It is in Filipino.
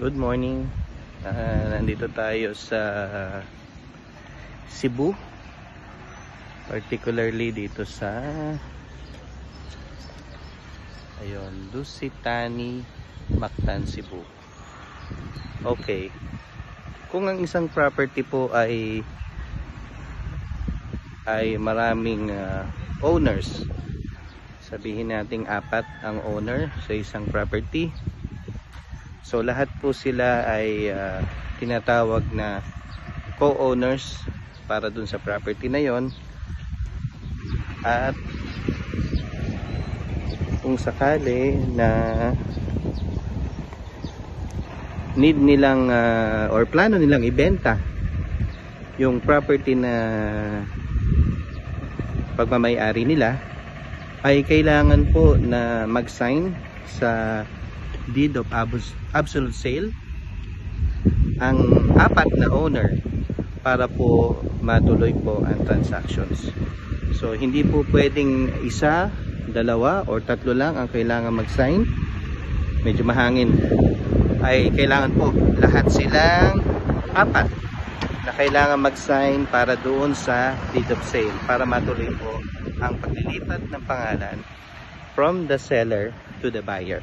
Good morning. Nandito tayo sa Cebu, particularly dito sa Lusitani, Mactan, Cebu. Okay, kung ang isang property po ay maraming owners, sabihin nating 4 ang owner sa isang property. So lahat po sila ay tinatawag na co-owners para dun sa property na yon. At kung sakali na need nilang or plano nilang ibenta yung property na pagmamay-ari nila, ay kailangan po na mag-sign sa deed of absolute sale ang 4 na owner para po matuloy po ang transactions. So hindi po pwedeng 1, 2 or 3 lang ang kailangan mag-sign. Medyo mahangin. Ay kailangan po lahat silang 4 na kailangan mag-sign para doon sa deed of sale, para matuloy po ang paglilipat ng pangalan from the seller to the buyer.